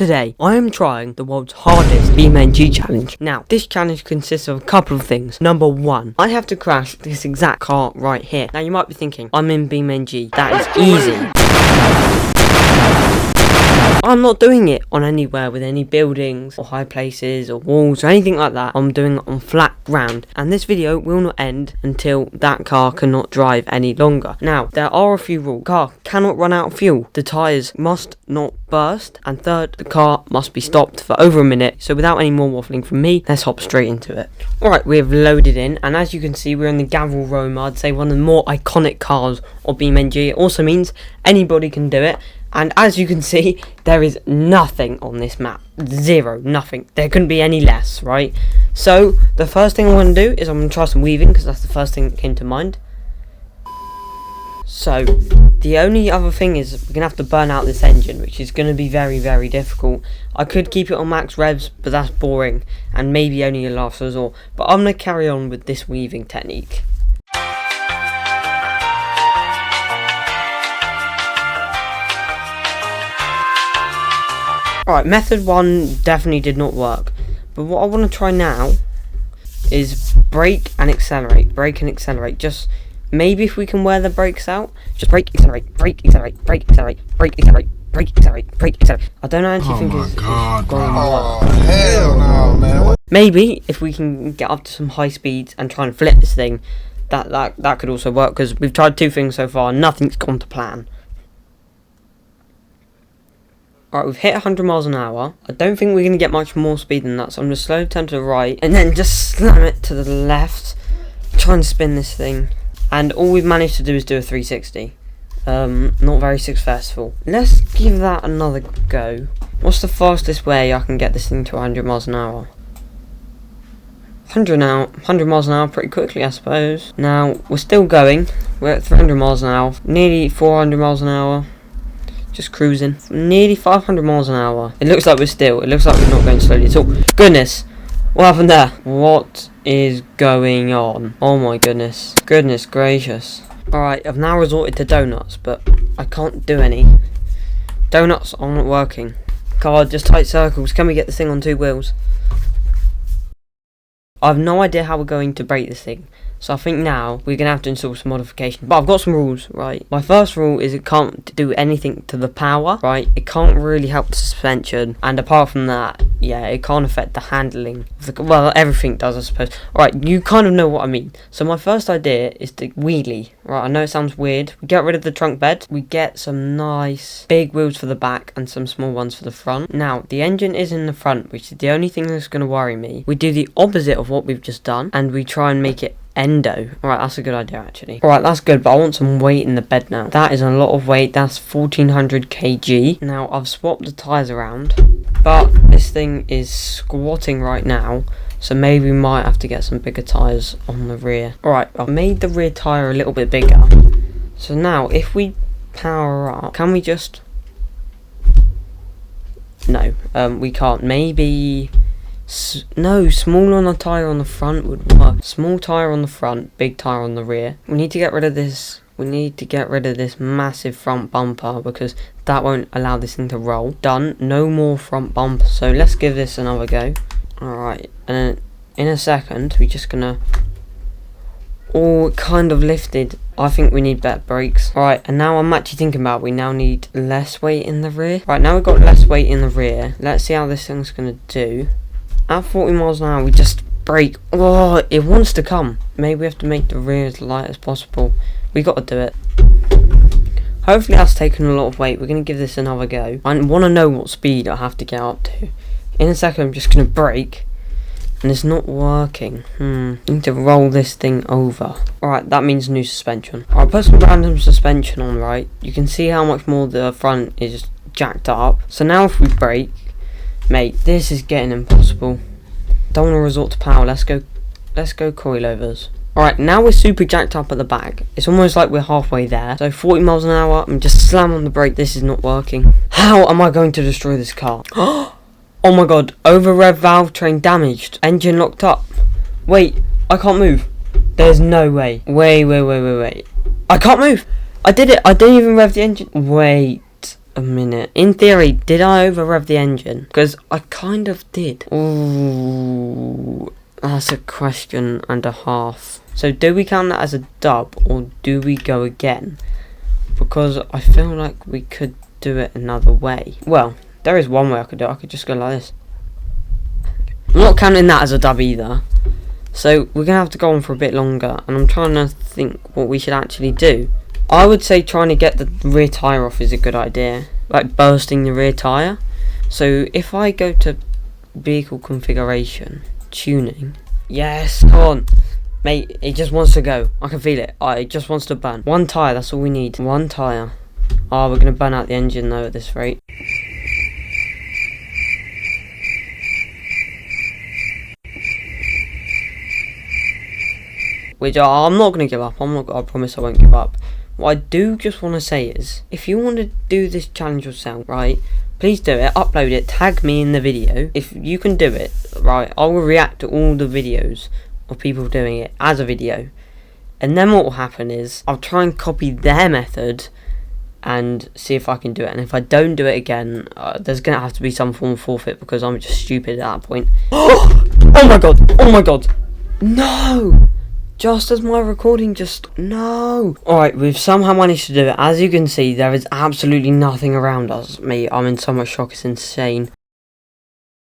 Today, I am trying the world's hardest BeamNg challenge. Now, this challenge consists of a couple of things. Number one, I have to crash this exact car right here. Now, you might be thinking, I'm in BeamNg. That is easy. I'm not doing it on anywhere with any buildings or high places or walls or anything like that. I'm doing it on flat ground, and this video will not end until that car cannot drive any longer. Now, there are a few rules. Car cannot run out of fuel, the tyres must not burst, and third, the car must be stopped for over a minute. So without any more waffling from me, let's hop straight into it. Alright, we have loaded in, and as you can see, we're in the Gavel Roma. I'd say one of the more iconic cars of BeamNg. It also means anybody can do it. And as you can see, there is nothing on this map. Zero, nothing. There couldn't be any less, right? So, the first thing I'm going to do is I'm going to try some weaving, because that's the first thing that came to mind. So, the only other thing is we're going to have to burn out this engine, which is going to be very, very difficult. I could keep it on max revs, but that's boring, and maybe only a last resort. But I'm going to carry on with this weaving technique. Alright, method 1 definitely did not work, but what I want to try now is brake and accelerate, just maybe if we can wear the brakes out, just brake, accelerate, brake, accelerate, brake, accelerate, brake, accelerate, brake, accelerate, brake, accelerate. I don't actually think it's going to work. Hell no, man. Maybe if we can get up to some high speeds and try and flip this thing, that could also work, because we've tried two things so far and nothing's gone to plan. Alright, we've hit 100 miles an hour. I don't think we're going to get much more speed than that, so I'm going to slowly turn to the right, and then just slam it to the left, try and spin this thing. And all we've managed to do is do a 360. Not very successful. Let's give that another go. What's the fastest way I can get this thing to 100 miles an hour? 100 miles an hour pretty quickly, I suppose. Now, we're still going. We're at 300 miles an hour, nearly 400 miles an hour. Just cruising, nearly 500 miles an hour. It looks like we're not going slowly at all. Goodness, what happened there? What is going on? Oh my goodness, goodness gracious. Alright, I've now resorted to donuts, but I can't do any. Donuts are not working. God, just tight circles. Can we get this thing on two wheels? I have no idea how we're going to break this thing. So I think now we're going to have to install some modifications. But I've got some rules, right? My first rule is it can't do anything to the power, right? It can't really help the suspension. And apart from that, yeah, it can't affect the handling. Well, everything does, I suppose. Alright, you kind of know what I mean. So my first idea is the wheelie. Right, I know it sounds weird. We get rid of the trunk bed. We get some nice big wheels for the back and some small ones for the front. Now, the engine is in the front, which is the only thing that's going to worry me. We do the opposite of what we've just done, and we try and make it endo. Alright, that's a good idea actually. Alright, that's good, but I want some weight in the bed now. That is a lot of weight. That's 1400 kg. Now, I've swapped the tyres around, but this thing is squatting right now, so maybe we might have to get some bigger tyres on the rear. Alright, I've made the rear tyre a little bit bigger. So now, if we power up, can we just... No, we can't. Maybe... No, small on the tyre on the front would work. Small tyre on the front, big tyre on the rear. We need to get rid of this. We need to get rid of this massive front bumper, because that won't allow this thing to roll. Done. No more front bumper. So let's give this another go. Alright, and then in a second, we're just gonna... Oh, kind of lifted. I think we need better brakes. Alright, and now I'm actually thinking about we now need less weight in the rear. Right, now we've got less weight in the rear. Let's see how this thing's gonna do. At 40 miles an hour, we just brake. Oh, it wants to come. Maybe we have to make the rear as light as possible. We got to do it. Hopefully that's taken a lot of weight. We're going to give this another go. I want to know what speed I have to get up to. In a second, I'm just going to brake. And it's not working. I need to roll this thing over. Alright, that means new suspension. I'll put some random suspension on, right? You can see how much more the front is jacked up. So now if we brake, mate, this is getting impossible. Don't want to resort to power. Let's go coilovers. Alright, now we're super jacked up at the back. It's almost like we're halfway there. So 40 miles an hour, and just slam on the brake. This is not working. How am I going to destroy this car? Oh my god, over rev valve train damaged. Engine locked up. Wait, I can't move. There's no way. Wait. I can't move. I did it. I didn't even rev the engine. Wait. a minute. In theory, did I over rev the engine? Because I kind of did. Ooh, that's a question and a half. So do we count that as a dub, or do we go again? Because I feel like we could do it another way. Well, there is one way I could do it. I could just go like this. I'm not counting that as a dub either. So we're going to have to go on for a bit longer, and I'm trying to think what we should actually do. I would say trying to get the rear tyre off is a good idea. Like bursting the rear tyre. So if I go to vehicle configuration, tuning. Yes, come on. Mate, it just wants to go. I can feel it. It just wants to burn. One tyre, that's all we need. One tyre. Oh, we're going to burn out the engine though at this rate. Which I'm not going to give up. I promise I won't give up. What I do just want to say is, if you want to do this challenge yourself, right, please do it, upload it, tag me in the video. If you can do it, right, I will react to all the videos of people doing it as a video. And then what will happen is, I'll try and copy their method and see if I can do it. And if I don't do it again, there's going to have to be some form of forfeit, because I'm just stupid at that point. Oh my god, oh my god. No! Just as my recording no. Alright, we've somehow managed to do it. As you can see, there is absolutely nothing around us. I'm in so much shock, it's insane.